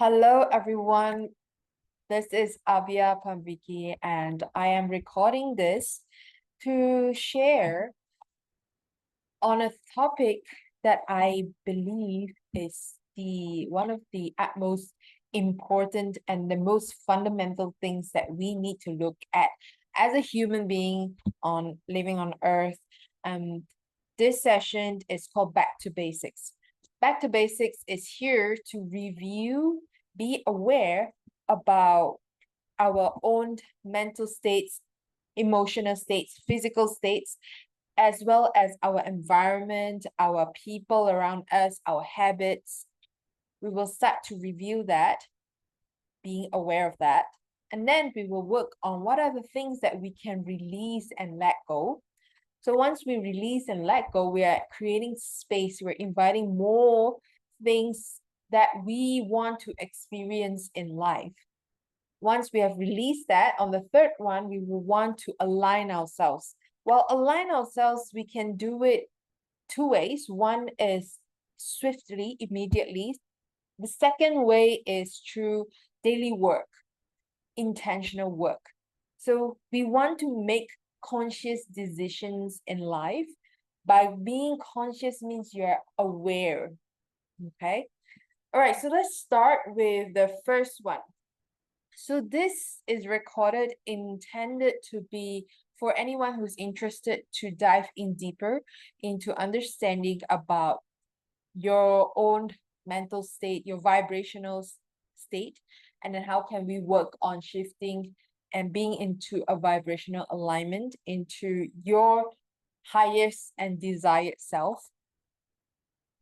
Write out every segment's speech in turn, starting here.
Hello, everyone. This is Avia Pambiki, and I am recording this to share on a topic that I believe is the one of the utmost important and the most fundamental things that we need to look at as a human being on living on Earth. Um, this session is called Back to Basics. Back to Basics is here to review, be aware about our own mental states, emotional states, physical states, as well as our environment, our people around us, our habits. We will start to review that, being aware of that. And then we will work on what are the things that we can release and let go. So once we release and let go, we are creating space. We're inviting more things that we want to experience in life. Once we have released that, on the third one, we will want to align ourselves. Well, align ourselves, we can do it two ways. One is swiftly, immediately. The second way is through daily work, intentional work. So we want to make conscious decisions in life. By being conscious means you're aware. Okay. All right. So let's start with the first one. So this is recorded intended to be for anyone who's interested to dive in deeper into understanding about your own mental state, your vibrational state, and then how can we work on shifting and being into a vibrational alignment into your highest and desired self.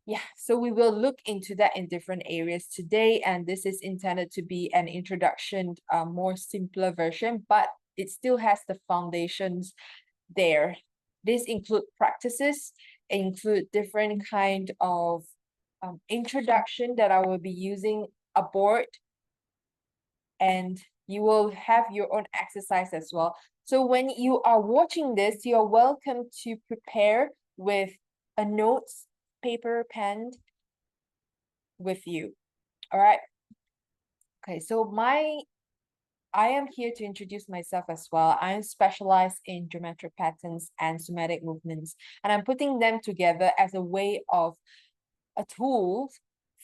Yeah, so we will look into that in different areas today, and this is intended to be an introduction, a more simpler version, but it still has the foundations there. This include practices, include different kind of introduction that I will be using aboard, and you will have your own exercise as well. So when you are watching this, you're welcome to prepare with a notes, paper, pen with you. All right. Okay, so I am here to introduce myself as well. I am specialized in geometric patterns and somatic movements, and I'm putting them together as a way of a tool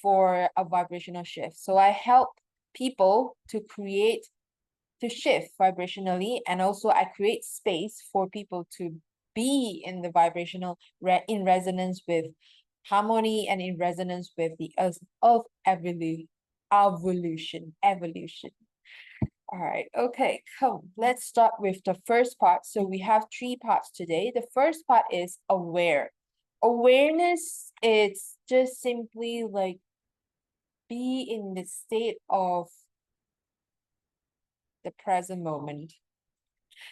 for a vibrational shift. So I help people to shift vibrationally, and also I create space for people to be in the vibrational in resonance with harmony and in resonance with the earth of evolution. All right, okay, come. Let's start with the first part. So we have three parts today. The first part is aware. Awareness, it's just simply like be in the state of the present moment.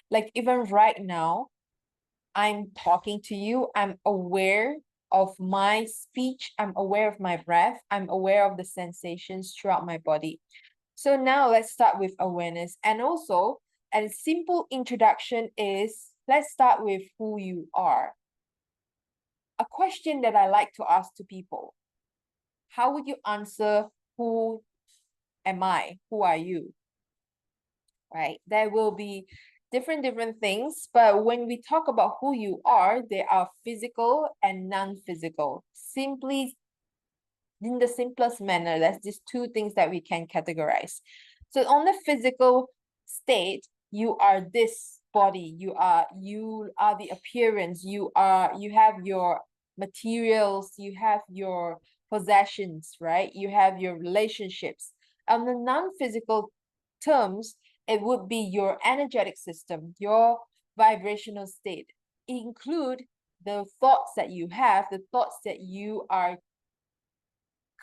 Like even right now, I'm talking to you, I'm aware of my speech, I'm aware of my breath, I'm aware of the sensations throughout my body. So now let's start with awareness. And also, a simple introduction is, let's start with who you are. A question that I like to ask to people: how would you answer, who am I? Who are you? Right? There will be different things, but when we talk about who you are, there are physical and non-physical. Simply, in the simplest manner, there's just two things that we can categorize. So on the physical state, you are this body, you are the appearance, you have your materials, you have your possessions, right? You have your relationships. On the non-physical terms, it would be your energetic system, your vibrational state. Include the thoughts that you have, the thoughts that you are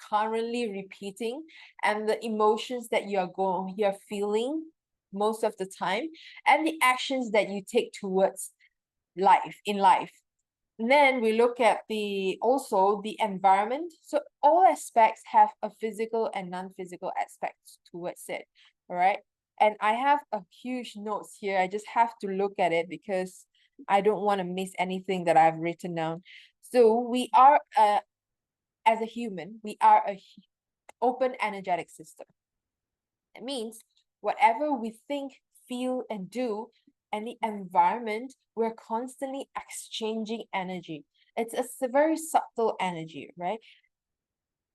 currently repeating, and the emotions that you're feeling most of the time, and the actions that you take towards life. And then we look at also the environment. So all aspects have a physical and non-physical aspects towards it. All right. And I have a huge notes here. I just have to look at it because I don't want to miss anything that I've written down. So we are as a human, we are open energetic system. It means whatever we think, feel, and do, and the environment, we're constantly exchanging energy. It's a very subtle energy, right?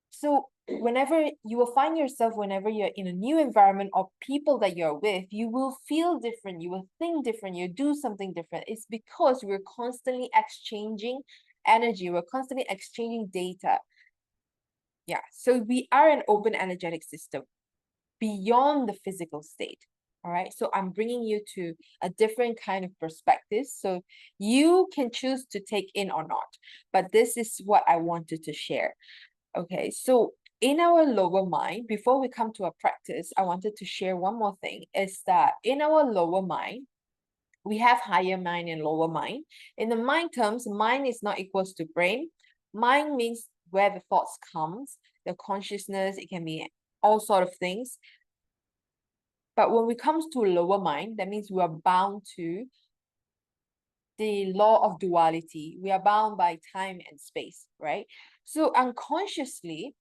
So whenever you will find yourself, whenever you're in a new environment or people that you're with, you will feel different, you will think different, you do something different. It's because we're constantly exchanging energy, we're constantly exchanging data. Yeah, so we are an open energetic system beyond the physical state. All right, so I'm bringing you to a different kind of perspective. So you can choose to take in or not, but this is what I wanted to share. Okay, so in our lower mind, before we come to a practice, I wanted to share one more thing, is that in our lower mind, we have higher mind and lower mind. In the mind terms, mind is not equals to brain. Mind means where the thoughts comes, the consciousness, it can be all sort of things. But when it comes to lower mind, that means we are bound to the law of duality. We are bound by time and space, right? So unconsciously,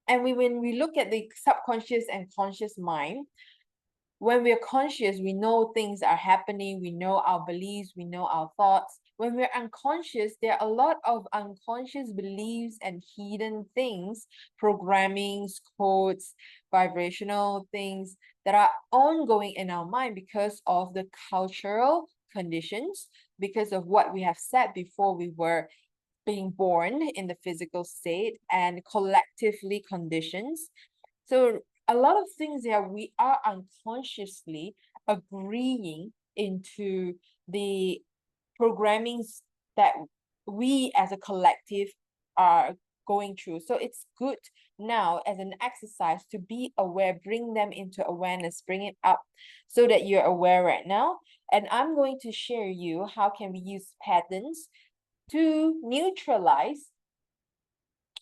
and when we look at the subconscious and conscious mind, when we're conscious, we know things are happening, we know our beliefs, we know our thoughts. When we're unconscious, there are a lot of unconscious beliefs and hidden things, programmings, codes, vibrational things that are ongoing in our mind because of the cultural conditions, because of what we have said before we were being born in the physical state, and collectively conditions. So a lot of things there we are unconsciously agreeing into the programmings that we as a collective are going through. So it's good now as an exercise to be aware, bring them into awareness, bring it up so that you're aware right now. And I'm going to share you how can we use patterns to neutralize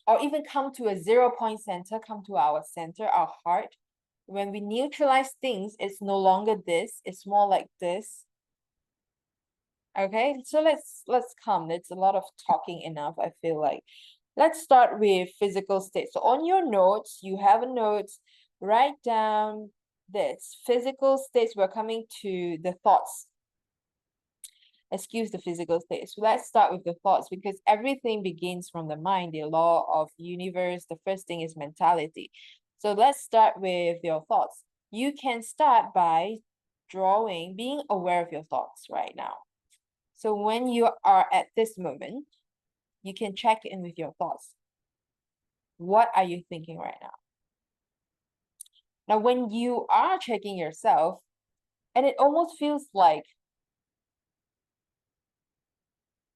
or even come to a 0 point center, come to our center, our heart. When we neutralize things, it's no longer this, it's more like this. Okay, so let's come. It's a lot of talking enough, I feel like. Let's start with physical state. So on your notes, you have a note, write down this. Physical states, we're coming to the thoughts. Excuse the physical state. So let's start with the thoughts, because everything begins from the mind, the law of universe. The first thing is mentality. So let's start with your thoughts. You can start by drawing, being aware of your thoughts right now. So when you are at this moment, you can check in with your thoughts. What are you thinking right now? Now, when you are checking yourself, and it almost feels like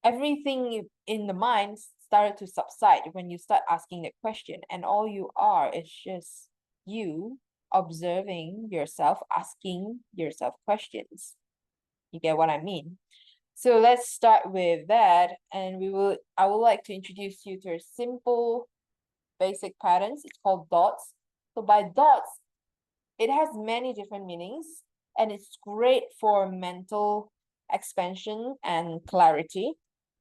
everything in the mind started to subside when you start asking that question, and all you are is just you observing yourself, asking yourself questions. You get what I mean? So let's start with that, and I would like to introduce you to a simple basic patterns. It's called dots. So by dots, it has many different meanings, and it's great for mental expansion and clarity.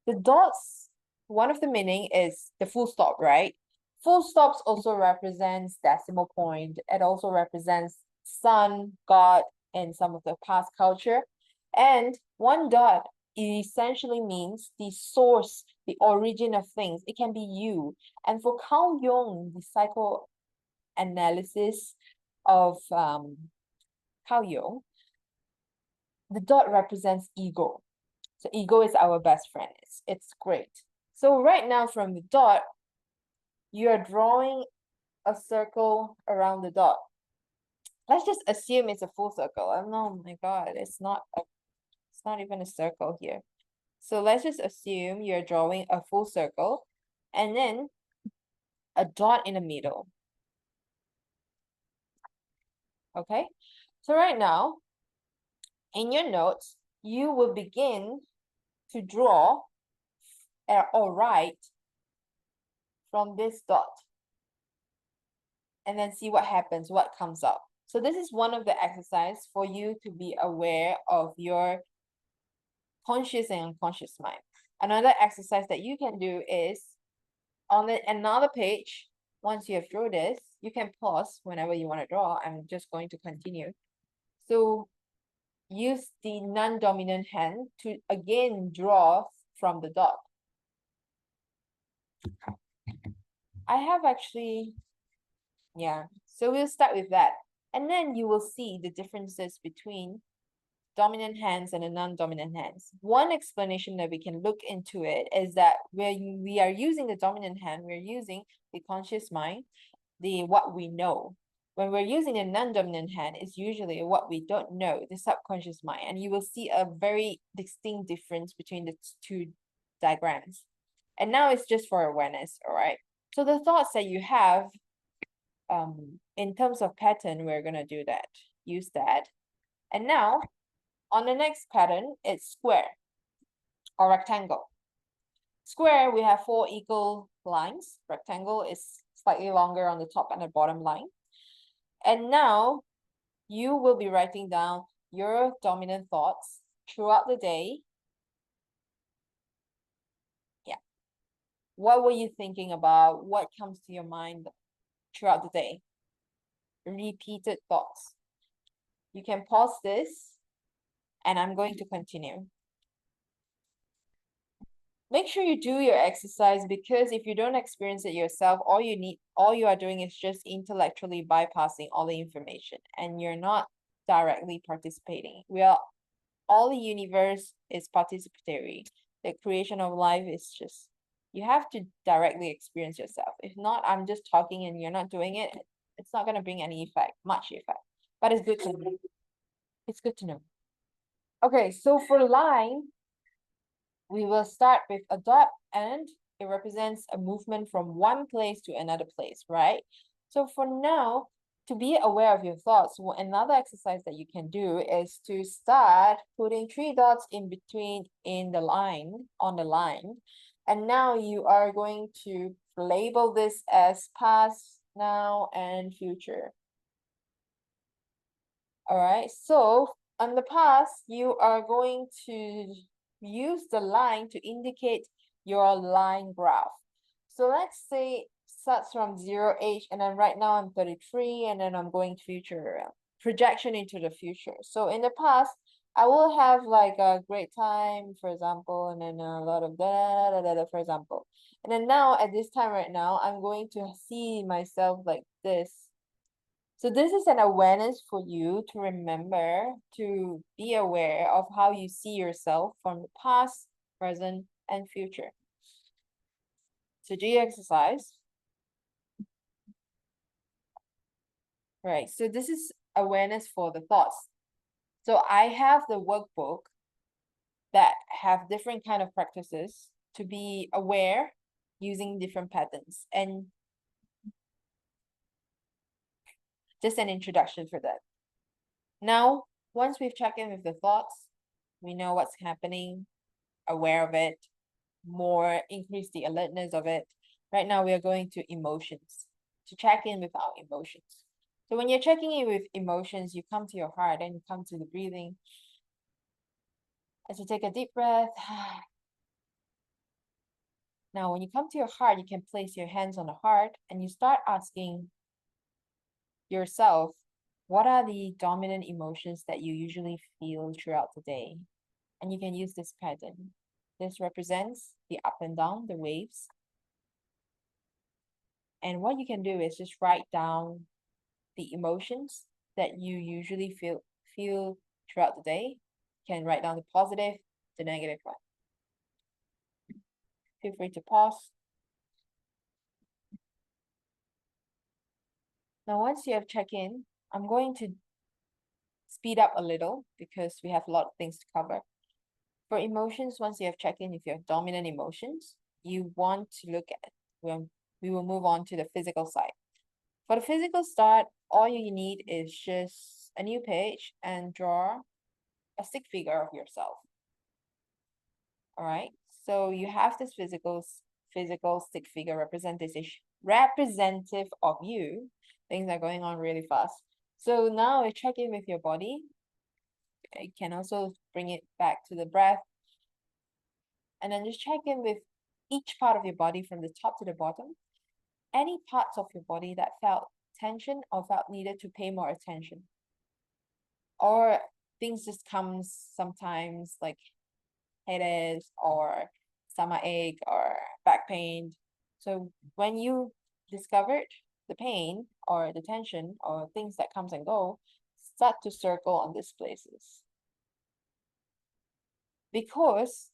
The dots, one of the meaning is the full stop, right? Full stops also represents decimal point. It also represents sun, God, and some of the past culture. And one dot essentially means the source, the origin of things. It can be you. And for Carl Jung, the psychoanalysis of Carl Jung, the dot represents ego. So ego is our best friend. It's great. So right now from the dot, you're drawing a circle around the dot. Let's just assume it's a full circle. Oh my God, it's not even a circle here. So let's just assume you're drawing a full circle and then a dot in the middle. Okay, so right now, in your notes, you will begin to draw or write from this dot and then see what happens, what comes up. So this is one of the exercises for you to be aware of your conscious and unconscious mind. Another exercise that you can do is on another page, once you have drawn this, you can pause whenever you want to draw. I'm just going to continue. So use the non-dominant hand to again draw from the dot. I have actually, yeah, so we'll start with that. And then you will see the differences between dominant hands and the non-dominant hands. One explanation that we can look into it is that when we are using the dominant hand, we're using the conscious mind, the what we know. When we're using a non-dominant hand, it's usually what we don't know, the subconscious mind. And you will see a very distinct difference between the two diagrams. And now it's just for awareness, all right? So the thoughts that you have, in terms of pattern, we're gonna do that, use that. And now, on the next pattern, it's square or rectangle. Square, we have 4 equal lines. Rectangle is slightly longer on the top and the bottom line. And now you will be writing down your dominant thoughts throughout the day. Yeah. What were you thinking about? What comes to your mind throughout the day? Repeated thoughts. You can pause this and I'm going to continue. Make sure you do your exercise, because if you don't experience it yourself, all you are doing is just intellectually bypassing all the information and you're not directly participating. All the universe is participatory. The creation of life is just, you have to directly experience yourself. If not, I'm just talking and you're not doing it, it's not going to bring any effect, much effect. But it's good to know. It's good to know. Okay, so for line, we will start with a dot and it represents a movement from one place to another place, right? So for now, to be aware of your thoughts, another exercise that you can do is to start putting 3 dots in between on the line. And now you are going to label this as past, now, and future. All right, so on the past, you are going to use the line to indicate your line graph. So let's say starts from 0 age, and then right now I'm 33, and then I'm going future, projection into the future. So in the past, I will have like a great time, for example, and then a lot of for example. And then now at this time right now, I'm going to see myself like this. So this is an awareness for you to remember, to be aware of how you see yourself from the past, present, and future. So do your exercise. Right, so this is awareness for the thoughts. So I have the workbook that have different kind of practices to be aware using different patterns, and just an introduction for that. Now, once we've checked in with the thoughts, we know what's happening, aware of it, more increase the alertness of it. Right now, we are going to emotions, to check in with our emotions. So when you're checking in with emotions, you come to your heart and you come to the breathing. As you take a deep breath. Now, when you come to your heart, you can place your hands on the heart and you start asking yourself, what are the dominant emotions that you usually feel throughout the day? And you can use this pattern. This represents the up and down, the waves. And what you can do is just write down the emotions that you usually feel throughout the day. You can write down the positive, the negative one. Feel free to pause. Now, once you have checked in, I'm going to speed up a little because we have a lot of things to cover. For emotions, once you have checked in with your dominant emotions, you want to look at, when we will move on to the physical side. For the physical start, all you need is just a new page and draw a stick figure of yourself. All right, so you have this physical stick figure representative of you. Things are going on really fast. So now I check in with your body. You can also bring it back to the breath. And then just check in with each part of your body from the top to the bottom. any parts of your body that felt tension or felt needed to pay more attention? Or things just comes sometimes like headaches or stomach ache or back pain. So when you discovered the pain or the tension or things that comes and go, start to circle on these places. Because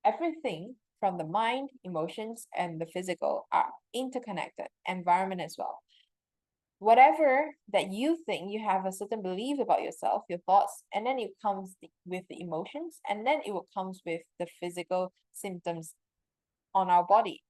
everything from the mind, emotions, and the physical are interconnected, environment as well. Whatever that you think, you have a certain belief about yourself, your thoughts, and then it comes with the emotions, and then it will comes with the physical symptoms on our body.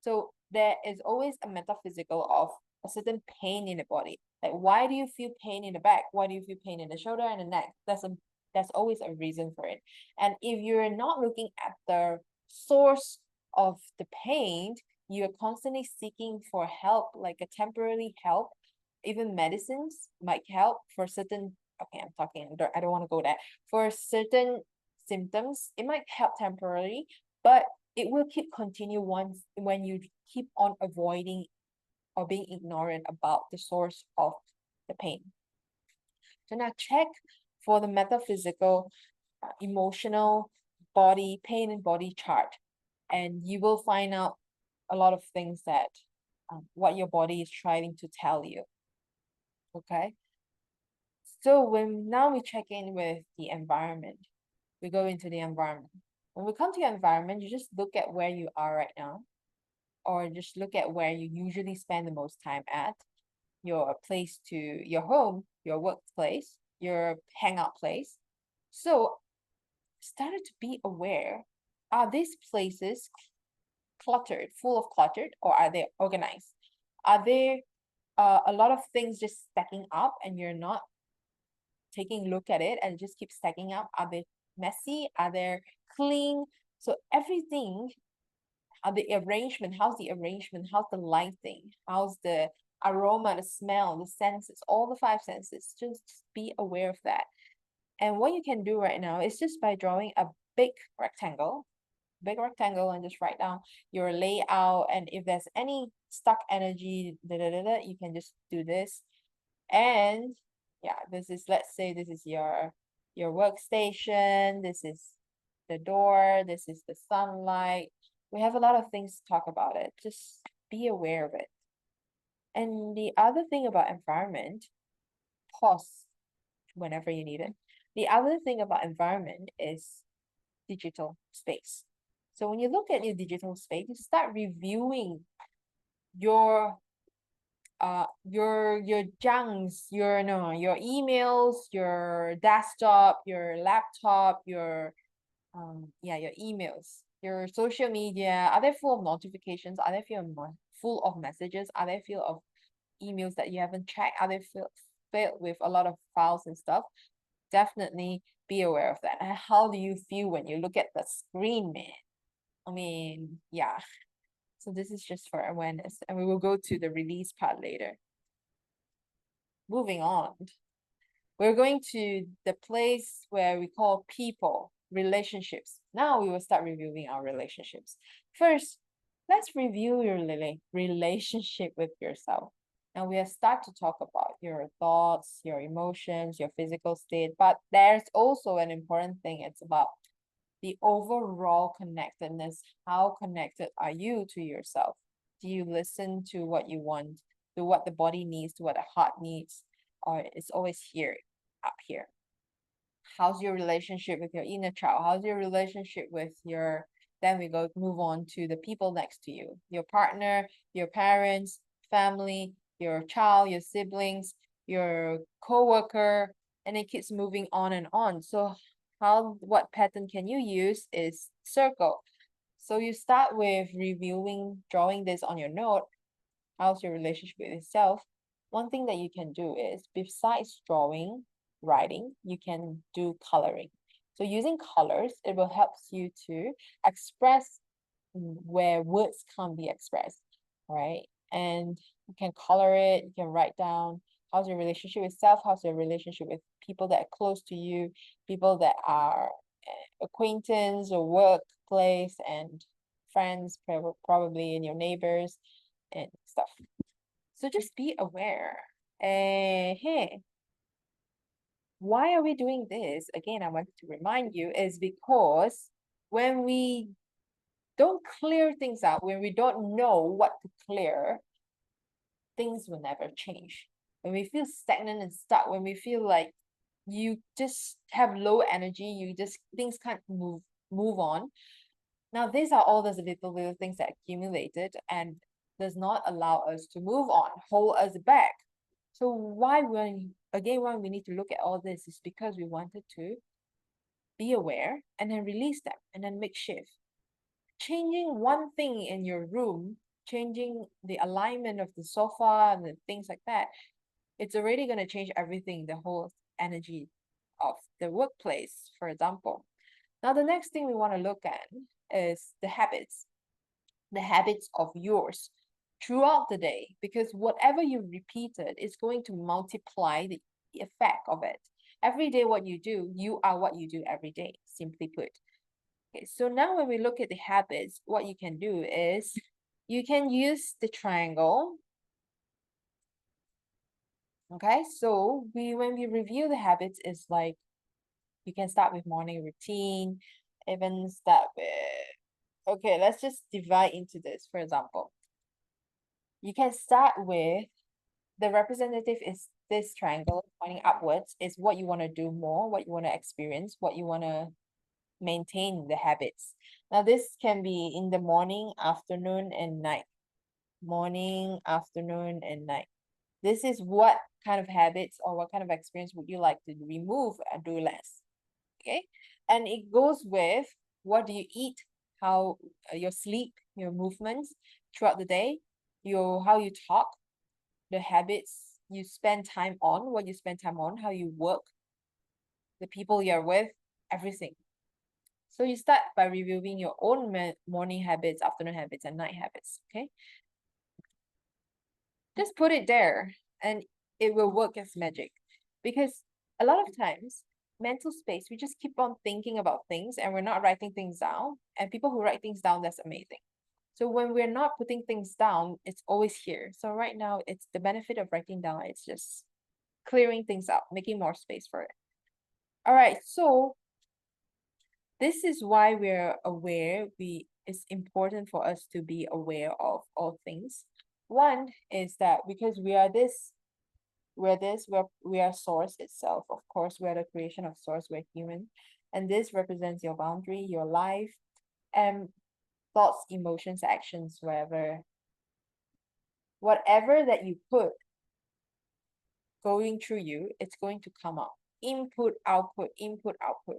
So there is always a metaphysical of a certain pain in the body. Like, why do you feel pain in the back? Why do you feel pain in the shoulder and the neck? There's always a reason for it. And if you're not looking at the source of the pain, you're constantly seeking for help, like a temporary help. Even medicines might help for certain, okay, I don't want to go there. For certain symptoms, it might help temporarily, but it will keep continue once when you keep on avoiding or being ignorant about the source of the pain. So now check for the metaphysical, emotional body, pain and body chart, and you will find out a lot of things that what your body is trying to tell you. Okay. So when now we check in with the environment, we go into the environment. When we come to your environment, you just look at where you are right now, or just look at where you usually spend the most time at, your place to your home, your workplace, your hangout place. So started to be aware, are these places cluttered, full of cluttered, or are they organized? Are there a lot of things just stacking up and you're not taking a look at it and just keep stacking up? Are they messy? Are they clean? So everything, the arrangement, how's the arrangement, how's the lighting, how's the aroma, the smell, the senses, all the five senses, just be aware of that. And what you can do right now is just by drawing a big rectangle, and just write down your layout, and if there's any stuck energy, you can just do this. And yeah, this is, let's say this is your workstation, this is the door, this is the sunlight. We have a lot of things to talk about it. Just be aware of it. And the other thing about environment, pause whenever you need it. The other thing about environment is digital space. So when you look at your digital space, you start reviewing your your junks, your no, your emails, your desktop, your laptop, your your emails, your social media. Are they full of notifications? Are they full of messages? Are they full of emails that you haven't checked? Are they filled with a lot of files and stuff? Definitely be aware of that. And how do you feel when you look at the screen, man? I mean, yeah. So this is just for awareness, and we will go to the release part later. Moving on, we're going to the place where we call people, relationships. Now we will start reviewing our relationships. First, let's review your relationship with yourself. And we'll start to talk about your thoughts, your emotions, your physical state. But there's also an important thing. It's about the overall connectedness. How connected are you to yourself? Do you listen to what you want, to what the body needs, to what the heart needs? Or it's always here, up here? How's your relationship with your inner child? How's your relationship with your, then we move on to the people next to you, your partner, your parents, family, your child, your siblings, your co-worker, and it keeps moving on and on. So what pattern can you use is circle. So you start with reviewing, drawing this on your note. How's your relationship with yourself? One thing that you can do is, besides drawing, writing, you can do coloring. So using colors, it will help you to express where words can't be expressed, right? And you can color it, you can write down how's your relationship with self, how's your relationship with people that are close to you, people that are acquaintance or workplace, and friends, probably, and your neighbors, and stuff. So just be aware. Hey, why are we doing this? Again, I wanted to remind you is because when we don't clear things out, when we don't know what to clear, things will never change. When we feel stagnant and stuck, when we feel like you just have low energy, you just things can't move on. Now, these are all those little things that accumulated and does not allow us to move on, hold us back. So why why we need to look at all this is because we wanted to be aware and then release them and then make shift. Changing one thing in your room, changing the alignment of the sofa and the things like that, it's already going to change everything, the whole energy of the workplace, for example. Now, the next thing we want to look at is the habits of yours throughout the day, because whatever you repeated is going to multiply the effect of it. Every day, what you do, you are what you do every day, simply put. Okay, so now when we look at the habits, what you can do is you can use the triangle. Okay, so when we review the habits, is like you can start with morning routine, even start with, okay, let's just divide into this, for example. You can start with the representative is this triangle pointing upwards is what you want to do more, what you want to experience, what you want to maintain the habits. Now, this can be in the morning, afternoon, and night. Morning, afternoon, and night. This is what kind of habits or what kind of experience would you like to remove and do less? Okay. And it goes with what do you eat, how your sleep, your movements throughout the day, your how you talk, the habits you spend time on, what you spend time on, how you work, the people you're with, everything. So you start by reviewing your own morning habits, afternoon habits, and night habits. Okay. Just put it there and it will work as magic. Because a lot of times, mental space, we just keep on thinking about things and we're not writing things down. And people who write things down, that's amazing. So when we're not putting things down, it's always here. So right now, it's the benefit of writing down. It's just clearing things up, making more space for it. All right, so this is why we're aware. It's important for us to be aware of all things. One is that because we are source itself. Of course, we are the creation of source, we're human. And this represents your boundary, your life, and thoughts, emotions, actions, whatever that you put going through you, it's going to come out. Input, output,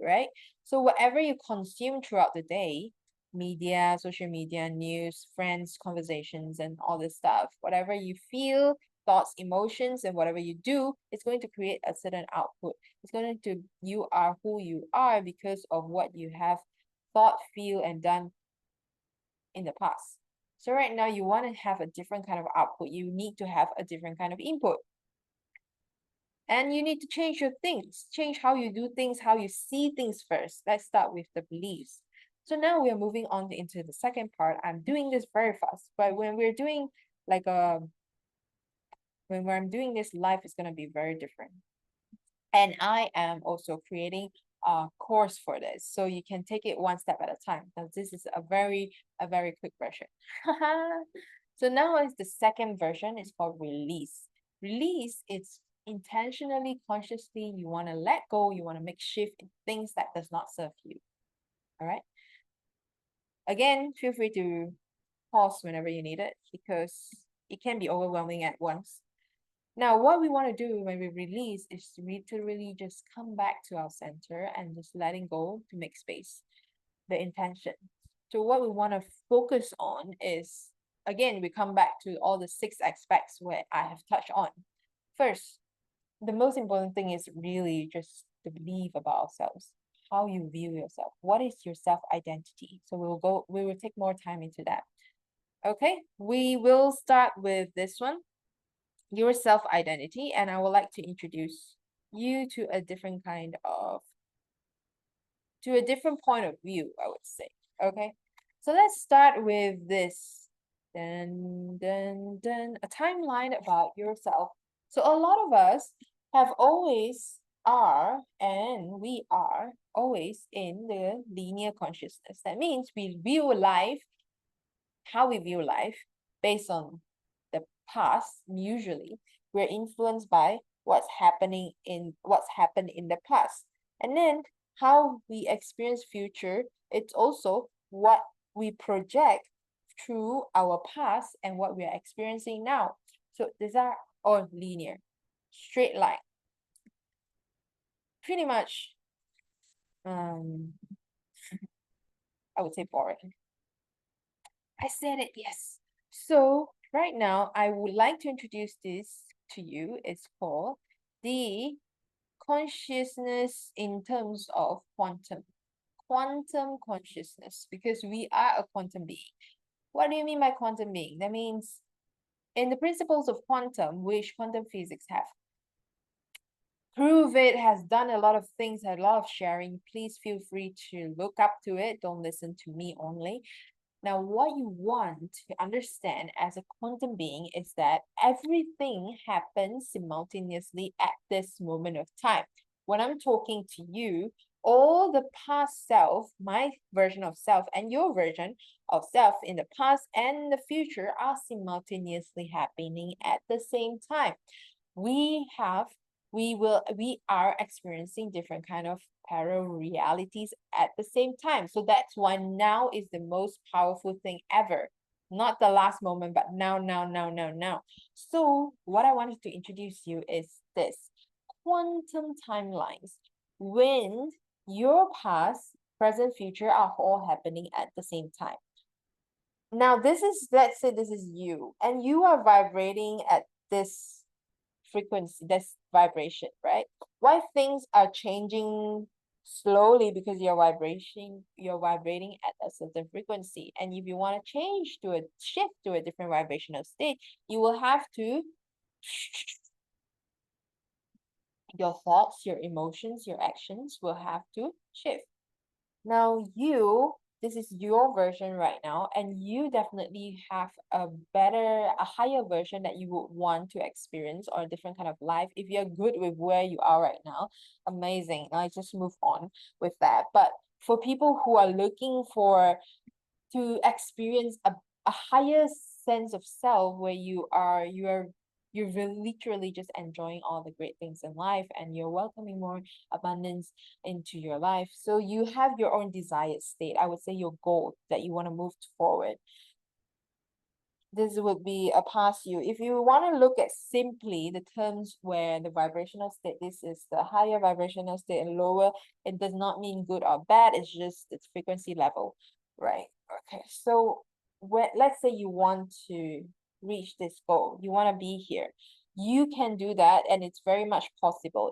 right? So whatever you consume throughout the day, media, social media, news, friends, conversations, and all this stuff, whatever you feel, thoughts, emotions, and whatever you do, it's going to create a certain output. It's going to, you are who you are because of what you have thought, feel, and done in the past. So right now, you want to have a different kind of output. You need to have a different kind of input. And you need to change your things, change how you do things, how you see things first. Let's start with the beliefs. So now we are moving on into the second part. I'm doing this very fast, but when we're doing like when I'm doing this, life is going to be very different. And I am also creating a course for this, so you can take it one step at a time. Now this is a very quick version. So now is the second version. It's called release. Release, it's intentionally, consciously, you want to let go, you want to make shift in things that does not serve you. All right. Again, feel free to pause whenever you need it because it can be overwhelming at once. Now, what we want to do when we release is to literally just come back to our center and just letting go to make space, the intention. So what we want to focus on is, again, we come back to all the 6 aspects where I have touched on. First, the most important thing is really just to believe about ourselves, how you view yourself. What is your self-identity? So we will take more time into that. Okay, we will start with this one, your self-identity, and I would like to introduce you to a different point of view, I would say. Okay, so let's start with this A timeline about yourself. So a lot of us have always are, and we are always in the linear consciousness. That means we view life, how we view life, based on the past. Usually, we're influenced by what's happened in the past. And then how we experience future, it's also what we project through our past and what we are experiencing now. So these are all linear, straight line. Pretty much, um, I would say boring. I said it, yes. So right now, I would like to introduce this to you. It's called the consciousness in terms of quantum consciousness, because we are a quantum being. What do you mean by quantum being? That means in the principles of quantum, which quantum physics have proved it, has done a lot of things, a lot of sharing. Please feel free to look up to it. Don't listen to me only. Now, what you want to understand as a quantum being is that everything happens simultaneously at this moment of time. When I'm talking to you, all the past self, my version of self, and your version of self in the past and the future are simultaneously happening at the same time. We have we are experiencing different kind of parallel realities at the same time. So that's why now is the most powerful thing ever. Not the last moment, but now. So what I wanted to introduce you is this quantum timelines. When your past, present, future are all happening at the same time. Now, this is, let's say this is you, and you are vibrating at this frequency, this vibration, right? Why things are changing slowly? Because you're vibrating at a certain frequency. And if you want to change to a shift to a different vibrational state, you will have to your thoughts, your emotions, your actions will have to shift. Now this is your version right now, and you definitely have a higher version that you would want to experience, or a different kind of life. If you're good with where you are right now, amazing. I just move on with that. But for people who are looking for to experience a higher sense of self, where you're really literally just enjoying all the great things in life, and you're welcoming more abundance into your life. So you have your own desired state, I would say your goal that you want to move forward. This would be a past you. If you want to look at simply the terms where the vibrational state, this is the higher vibrational state and lower, it does not mean good or bad, it's just its frequency level, right? Okay, so let's say you want to reach this goal, you want to be here, you can do that, and it's very much possible.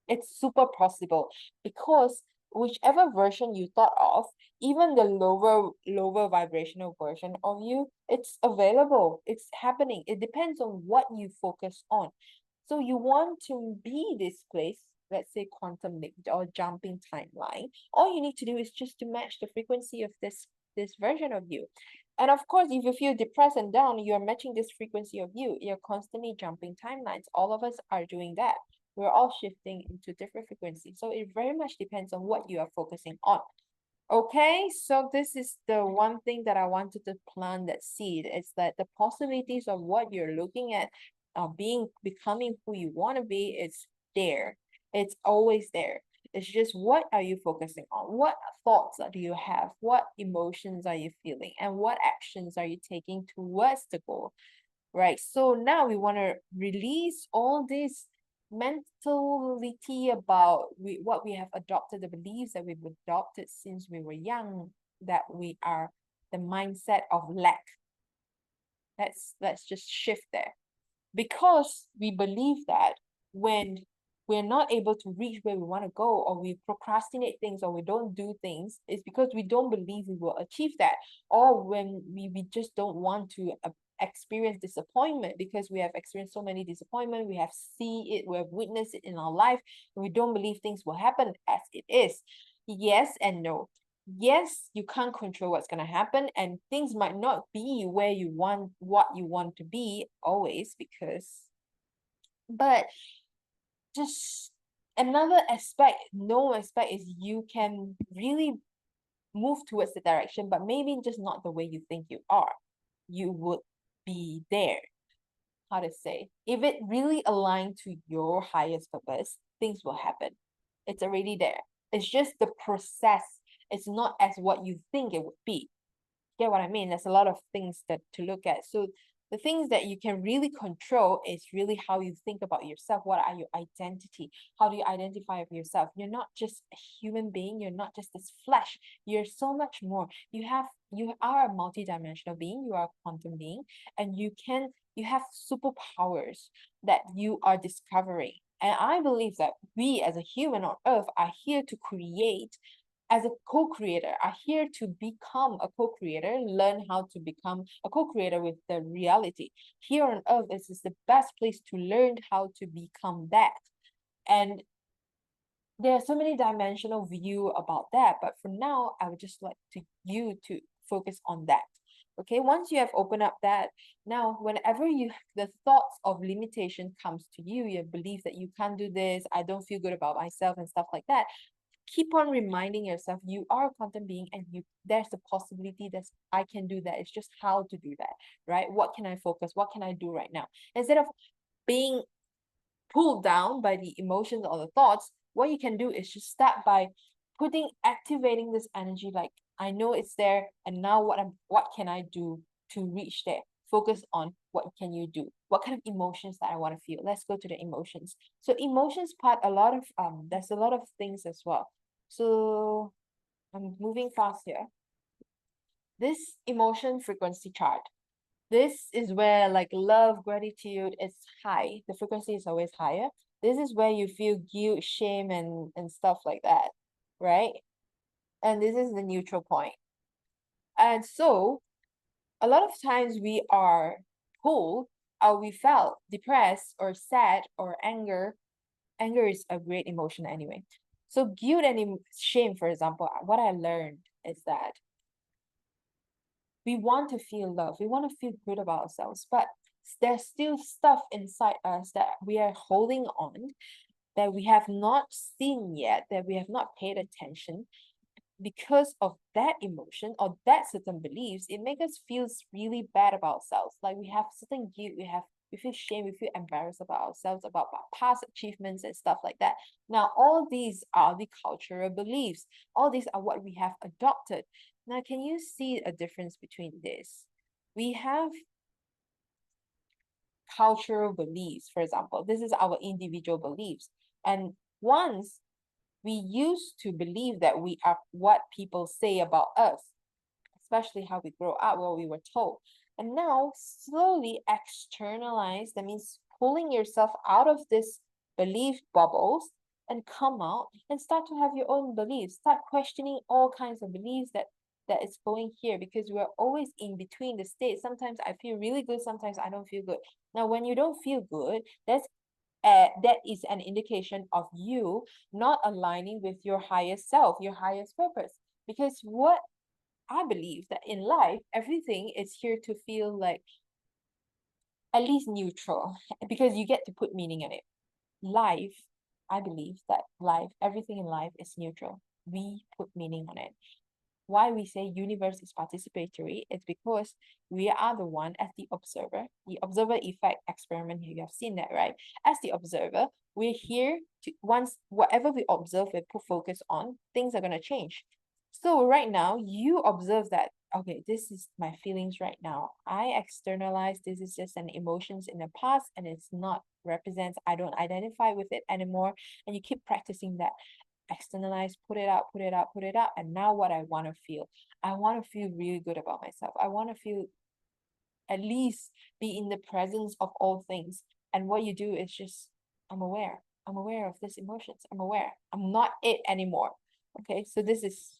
It's super possible, because whichever version you thought of, even the lower vibrational version of you, it's available, it's happening. It depends on what you focus on. So you want to be this place, let's say quantum leap or jumping timeline. All you need to do is just to match the frequency of this version of you. And of course, if you feel depressed and down, you're matching this frequency of you. You're constantly jumping timelines. All of us are doing that. We're all shifting into different frequencies. So it very much depends on what you are focusing on. Okay, so this is the one thing that I wanted to plant that seed. It's that the possibilities of what you're looking at, becoming who you want to be, it's there. It's always there. It's just, what are you focusing on? What thoughts do you have? What emotions are you feeling? And what actions are you taking towards the goal? Right. So now we want to release all this mentality about what we have adopted, the beliefs that we've adopted since we were young, that we are the mindset of lack. Let's just shift there, because we believe that when we're not able to reach where we want to go, or we procrastinate things, or we don't do things, it's because we don't believe we will achieve that. Or when we just don't want to experience disappointment, because we have experienced so many disappointment, we have we have witnessed it in our life, and we don't believe things will happen as it is. Yes and no. yes, you can't control what's going to happen, and things might not be where you want, what you want to be always, but just another aspect, no aspect, is you can really move towards the direction, but maybe just not the way you think you are. You would be there. How to say? If it really aligned to your highest purpose, things will happen. It's already there. It's just the process. It's not as what you think it would be. Get what I mean? There's a lot of things that to look at. So the things that you can really control is really how you think about yourself. What are your identity? How do you identify with yourself? You're not just a human being. You're not just this flesh. You're so much more. You are a multidimensional being. You are a quantum being, and you have superpowers that you are discovering. And I believe that we as a human on earth are here to create, as a co-creator, are here to become a co-creator, learn how to become a co-creator with the reality. Here on earth, this is the best place to learn how to become that. And there are so many dimensional view about that, but for now, I would just like you to focus on that. Okay, once you have opened up that, now whenever the thoughts of limitation comes to you, you believe that you can't do this, I don't feel good about myself and stuff like that, keep on reminding yourself you are a quantum being, and there's a possibility that I can do that. It's just how to do that, right? What can I focus? What can I do right now? Instead of being pulled down by the emotions or the thoughts, what you can do is just start by activating this energy. Like, I know it's there, and now what can I do to reach there? Focus on what can you do, what kind of emotions that I want to feel. Let's go to the emotions. So emotions part, there's a lot of things as well. So I'm moving fast here. This emotion frequency chart, this is where like love, gratitude is high. The frequency is always higher. This is where you feel guilt, shame, and stuff like that, right? And this is the neutral point. And so a lot of times we are told, or we felt depressed or sad or anger. Anger is a great emotion anyway. So guilt and shame, for example, what I learned is that we want to feel love, we want to feel good about ourselves, but there's still stuff inside us that we are holding on, that we have not seen yet, that we have not paid attention. Because of that emotion or that certain beliefs, it makes us feel really bad about ourselves. Like we have certain guilt, we feel shame, we feel embarrassed about ourselves, about our past achievements and stuff like that. Now, all these are the cultural beliefs. All these are what we have adopted. Now, can you see a difference between this? We have cultural beliefs, for example. This is our individual beliefs. And once we used to believe that we are what people say about us, especially how we grow up, what we were told. And now slowly externalize, that means pulling yourself out of this belief bubbles and come out and start to have your own beliefs. Start questioning all kinds of beliefs that is going here, because we're always in between the states. Sometimes I feel really good, sometimes I don't feel good. Now, when you don't feel good, that is an indication of you not aligning with your highest self, your highest purpose. Because what I believe that in life, everything is here to feel like at least neutral, because you get to put meaning in it. Life, I believe that everything in life is neutral. We put meaning on it. Why we say universe is participatory is because we are the one as the observer effect experiment here. You have seen that, right? As the observer, we're here to, once whatever we observe, we put focus on, things are going to change. So right now, you observe that, okay, this is my feelings right now. I externalize, this is just an emotions in the past, and it's not represents, I don't identify with it anymore. And you keep practicing that. Externalize, put it out, put it out, put it out. And now what I want to feel, I want to feel really good about myself. I want to feel, at least be in the presence of all things. And what you do is just, I'm aware. I'm aware of these emotions. I'm aware. I'm not it anymore. Okay, so this is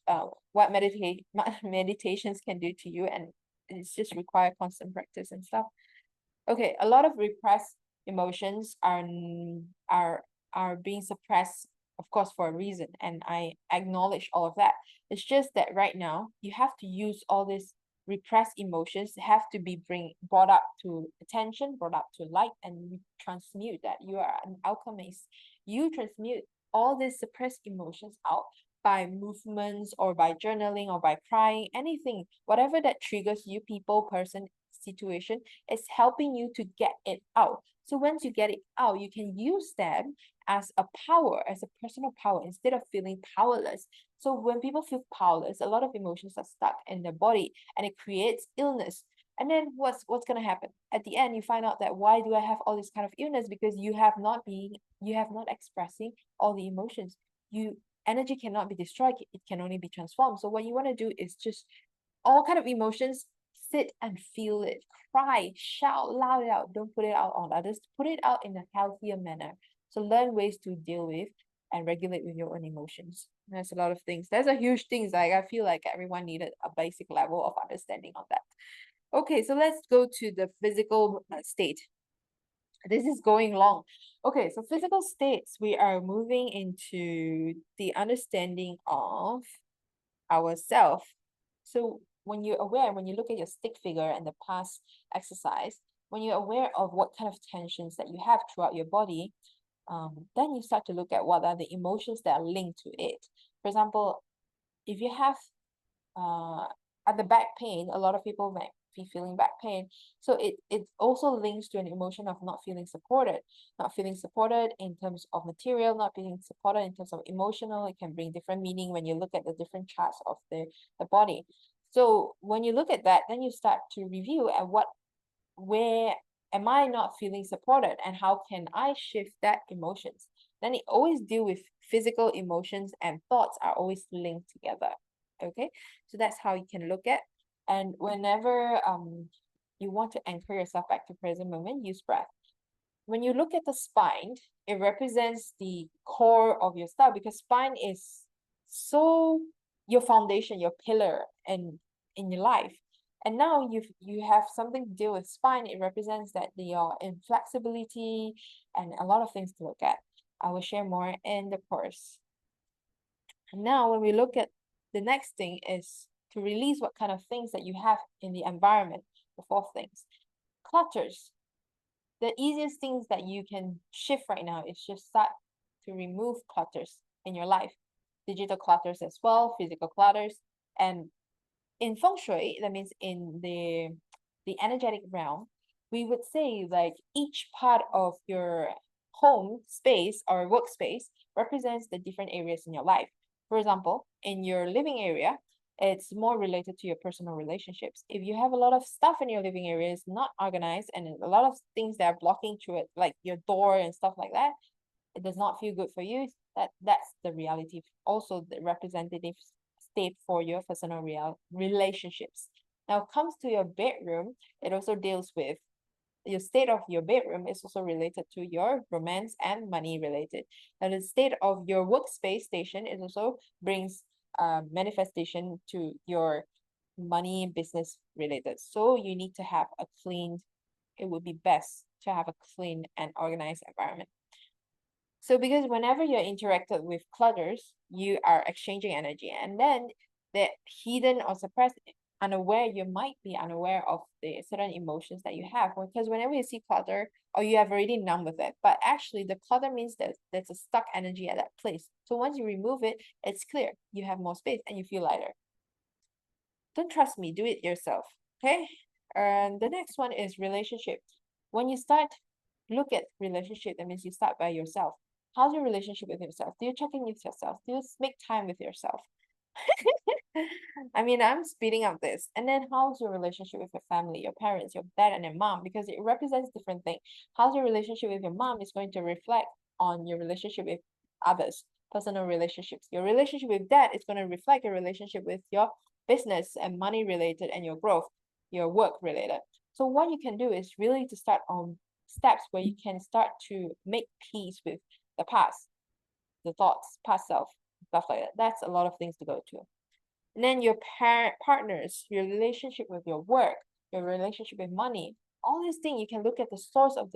what meditations can do to you, and it's just require constant practice and stuff. Okay, a lot of repressed emotions are being suppressed of course, for a reason, and I acknowledge all of that. It's just that right now you have to use all these repressed emotions have to be brought up to attention, brought up to light, and you transmute that. You are an alchemist. You transmute all these suppressed emotions out by movements or by journaling or by crying, anything, whatever that triggers you, people, person, situation, is helping you to get it out. So once you get it out, you can use them as a power, as a personal power, instead of feeling powerless. So when people feel powerless, a lot of emotions are stuck in their body and it creates illness. And then what's gonna happen? At the end, you find out that why do I have all this kind of illness? Because you have not expressing all the emotions. You energy cannot be destroyed, it can only be transformed. So what you want to do is just all kind of emotions, sit and feel it, cry, shout, loud it out. Don't put it out on others, put it out in a healthier manner. So learn ways to deal with and regulate with your own emotions. There's a lot of things. There's a huge things. Like I feel like everyone needed a basic level of understanding on that. Okay, so let's go to the physical state. This is going long. Okay, so physical states, we are moving into the understanding of ourself. So when you're aware, when you look at your stick figure and the past exercise, when you're aware of what kind of tensions that you have throughout your body, then you start to look at what are the emotions that are linked to it. For example, if you have uh at the back pain, a lot of people might be feeling back pain. So it also links to an emotion of not feeling supported in terms of material, not being supported in terms of emotional. It can bring different meaning when you look at the different charts of the body. So when you look at that, then you start to review at where am I not feeling supported and how can I shift that emotions? Then it always deal with physical emotions and thoughts are always linked together. Okay, so that's how you can look at. And whenever you want to anchor yourself back to present moment, use breath. When you look at the spine, it represents the core of your style because spine is so your foundation, your pillar in your life. And now you have something to do with spine. It represents that your inflexibility and a lot of things to look at. I will share more in the course. And now when we look at the next thing is to release what kind of things that you have in the environment, the fourth things. Clutters. The easiest things that you can shift right now is just start to remove clutters in your life. Digital clutters as well, physical clutters. And in feng shui, that means in the energetic realm, we would say like each part of your home space or workspace represents the different areas in your life. For example, in your living area, it's more related to your personal relationships. If you have a lot of stuff in your living area, it's not organized, and a lot of things that are blocking through it, like your door and stuff like that, it does not feel good for you. That's the reality. Also, the representative state for your personal relationships. Now, it comes to your bedroom, it also deals with your state of your bedroom is also related to your romance and money related. Now, the state of your workspace station is also brings manifestation to your money business related. So you need to have a clean, it would be best to have a clean and organized environment. So because whenever you're interacted with clutters, you are exchanging energy, and then the hidden or suppressed unaware, you might be unaware of the certain emotions that you have, because whenever you see clutter or you have already numb with it, but actually the clutter means that there's a stuck energy at that place. So once you remove it, it's clear, you have more space and you feel lighter. Don't trust me, do it yourself. Okay, and the next one is relationship. When you start look at relationship, that means you start by yourself. How's your relationship with yourself? Do you check in with yourself? Do you make time with yourself? I mean, I'm speeding up this. And then how's your relationship with your family, your parents, your dad and your mom? Because it represents different things. How's your relationship with your mom is going to reflect on your relationship with others, personal relationships. Your relationship with dad is going to reflect your relationship with your business and money related and your growth, your work related. So what you can do is really to start on steps where you can start to make peace with the past, the thoughts, past self, stuff like that. That's a lot of things to go to. And then your partners, your relationship with your work, your relationship with money, all these things, you can look at the source of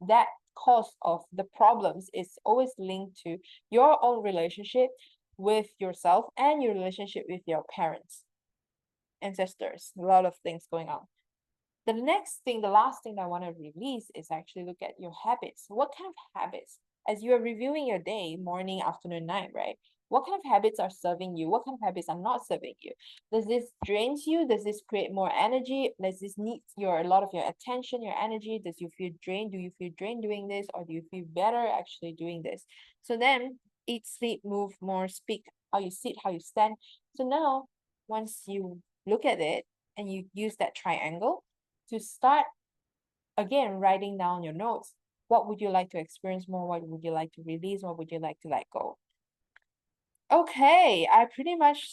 that cause of the problems is always linked to your own relationship with yourself and your relationship with your parents, ancestors, a lot of things going on. The next thing, the last thing that I want to release is actually look at your habits. What kind of habits, as you are reviewing your day, morning, afternoon, night, right? What kind of habits are serving you? What kind of habits are not serving you? Does this drains you? Does this create more energy? Does this need a lot of your attention, your energy? Does you feel drained? Do you feel drained doing this, or do you feel better actually doing this? So then eat, sleep, move more, speak, how you sit, how you stand. So now once you look at it and you use that triangle to start again writing down your notes. What would you like to experience more? What would you like to release? What would you like to let go? Okay, I pretty much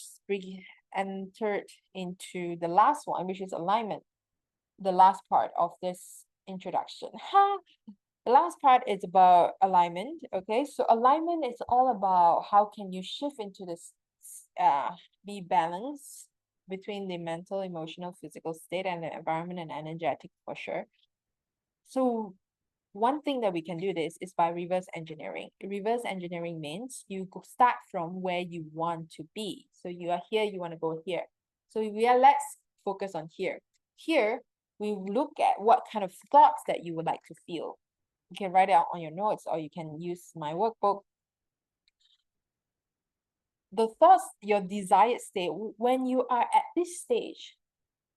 entered into the last one, which is alignment, the last part of this introduction. The last part is about alignment. Okay, so alignment is all about how can you shift into this, be balanced between the mental, emotional, physical state and the environment and energetic for sure. So one thing that we can do this is by reverse engineering. Reverse engineering means you start from where you want to be. So you are here, you want to go here. So let's focus on here. Here, we look at what kind of thoughts that you would like to feel. You can write it out on your notes or you can use my workbook. The thoughts, your desired state, when you are at this stage,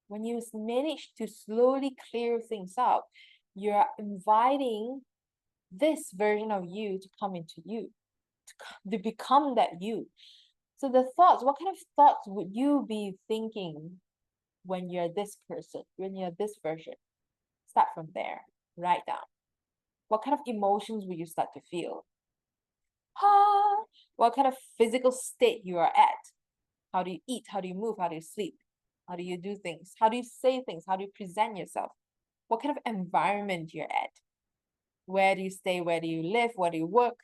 when you manage to slowly clear things out, you're inviting this version of you to come into you, to become that you. So the thoughts, what kind of thoughts would you be thinking when you're this person, when you're this version? Start from there, write down. What kind of emotions will you start to feel? What kind of physical state you are at? How do you eat? How do you move? How do you sleep? How do you do things? How do you say things? How do you present yourself? What kind of environment you're at? Where do you stay? Where do you live? Where do you work?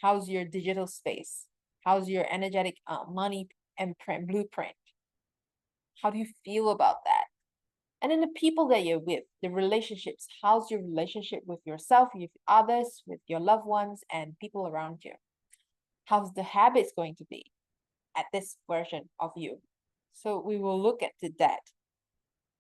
How's your digital space? How's your energetic money imprint, blueprint? How do you feel about that? And then the people that you're with, the relationships, how's your relationship with yourself, with others, with your loved ones, and people around you? How's the habits going to be at this version of you? So we will look at that.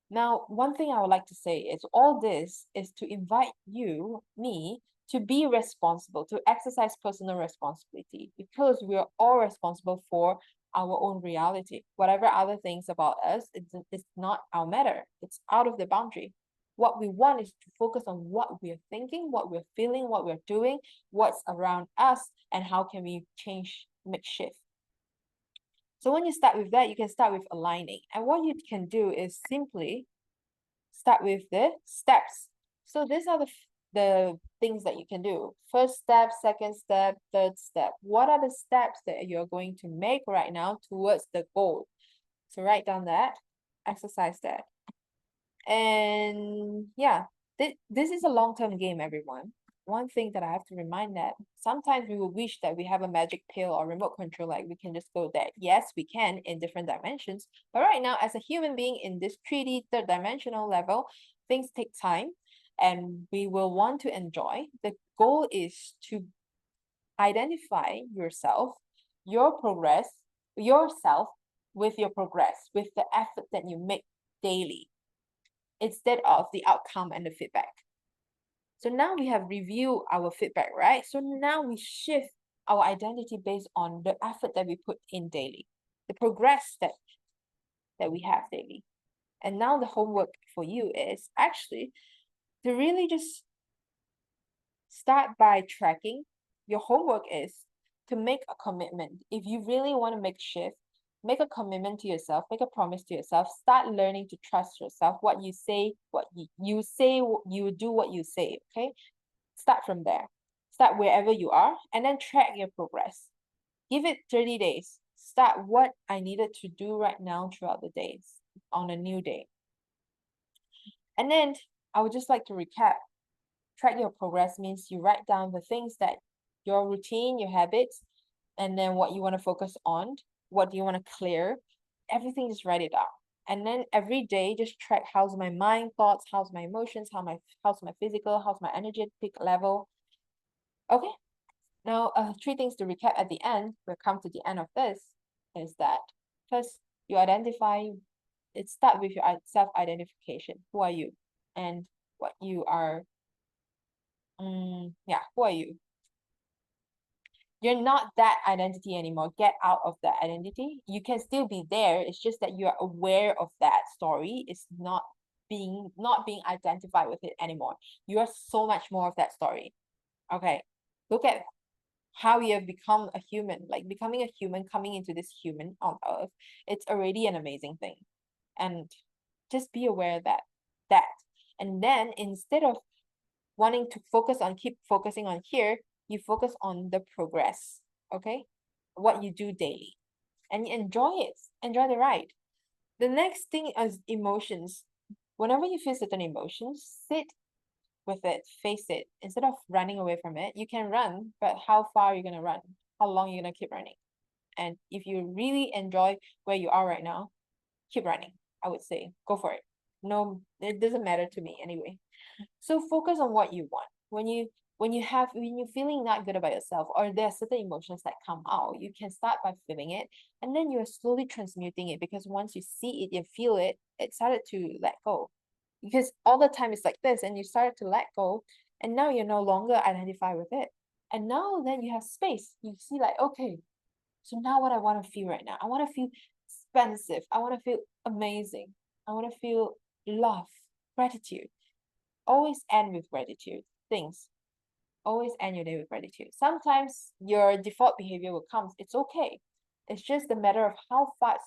Now, one thing I would like to say is all this is to invite you, me, to be responsible, to exercise personal responsibility, because we are all responsible for our own reality. Whatever other things about us, it's not our matter. It's out of the boundary. What we want is to focus on what we're thinking, what we're feeling, what we're doing, what's around us, and how can we change, make shift. So when you start with that, you can start with aligning. And what you can do is simply start with the steps. So these are the things that you can do. First step, second step, third step. What are the steps that you're going to make right now towards the goal? So write down that, exercise that. And yeah, this is a long-term game, everyone. One thing that I have to remind that sometimes we will wish that we have a magic pill or remote control, like we can just go there. Yes, we can in different dimensions. But right now, as a human being in this 3D, third dimensional level, things take time and we will want to enjoy. The goal is to identify yourself, your progress, yourself with your progress, with the effort that you make daily, instead of the outcome and the feedback. So now we have reviewed our feedback, right? So now we shift our identity based on the effort that we put in daily, the progress that we have daily. And now the homework for you is actually to really just start by tracking. Your homework is to make a commitment. If you really want to make shift, make a commitment to yourself, make a promise to yourself, start learning to trust yourself. What you say, you do what you say, okay? Start from there. Start wherever you are and then track your progress. Give it 30 days. Start what I needed to do right now throughout the days on a new day. And then I would just like to recap. Track your progress means you write down the things that your routine, your habits, and then what you want to focus on, what do you want to clear, everything, just write it down. And then every day, just track how's my mind, thoughts, how's my emotions, how's my physical, how's my energetic level. Okay. Now, three things to recap at the end. We'll come to the end of this. Is that first you identify. It start with your self-identification. Who are you, and what you are. Yeah, who are you? You're not that identity anymore. Get out of that identity. You can still be there. It's just that you are aware of that story. It's not being identified with it anymore. You are so much more of that story. Okay. Look at how you have become a human, like becoming a human, coming into this human on earth. It's already an amazing thing. And just be aware of that. And then instead of wanting to keep focusing on here, you focus on the progress, okay? What you do daily. And you enjoy it. Enjoy the ride. The next thing is emotions. Whenever you feel certain emotions, sit with it, face it. Instead of running away from it, you can run, but how far are you gonna run? How long are you gonna keep running? And if you really enjoy where you are right now, keep running. I would say go for it. No, it doesn't matter to me anyway. So focus on what you want. When you're feeling not good about yourself, or there are certain emotions that come out, you can start by feeling it, and then you're slowly transmuting it, because once you see it and feel it, it started to let go. Because all the time it's like this, and you started to let go, and now you're no longer identified with it. And now then you have space. You see, like, okay, so now what I want to feel right now, I want to feel expansive. I want to feel amazing. I want to feel love, gratitude. Always end with gratitude. Things. Always end your day with gratitude. Sometimes your default behavior will come. It's okay. It's just a matter of how fast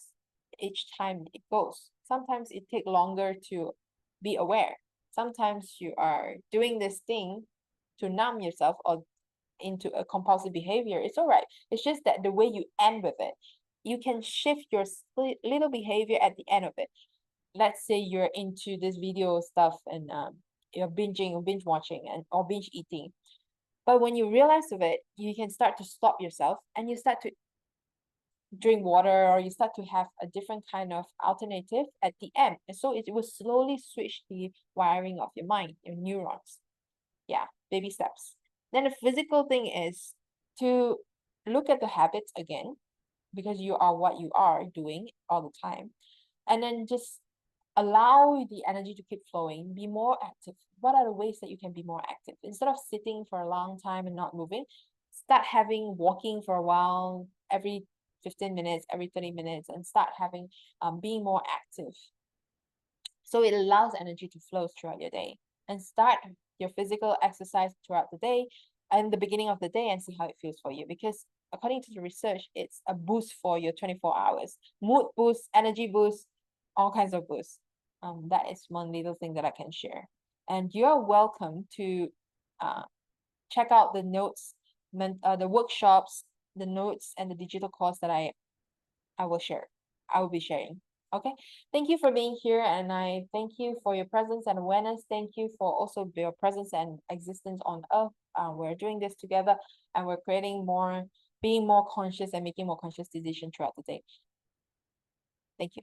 each time it goes. Sometimes it takes longer to be aware. Sometimes you are doing this thing to numb yourself or into a compulsive behavior. It's all right. It's just that the way you end with it, you can shift your little behavior at the end of it. Let's say you're into this video stuff, and you're binge watching, and or binge eating. But when you realize of it, you can start to stop yourself, and you start to drink water, or you start to have a different kind of alternative at the end. And so it will slowly switch the wiring of your mind, your neurons. Yeah, baby steps. Then the physical thing is to look at the habits again, because you are what you are doing all the time. And then just allow the energy to keep flowing. Be more active. What are the ways that you can be more active? Instead of sitting for a long time and not moving, start walking for a while, every 15 minutes, every 30 minutes, and start being more active. So it allows energy to flow throughout your day. And start your physical exercise throughout the day and the beginning of the day, and see how it feels for you. Because according to the research, it's a boost for your 24 hours. Mood boost, energy boost, all kinds of boosts. That is one little thing that I can share. And you're welcome to check out the notes, the workshops, the notes, and the digital course that I will share. I will be sharing. Okay. Thank you for being here, and I thank you for your presence and awareness. Thank you for also your presence and existence on Earth. We're doing this together, and we're being more conscious and making more conscious decisions throughout the day. Thank you.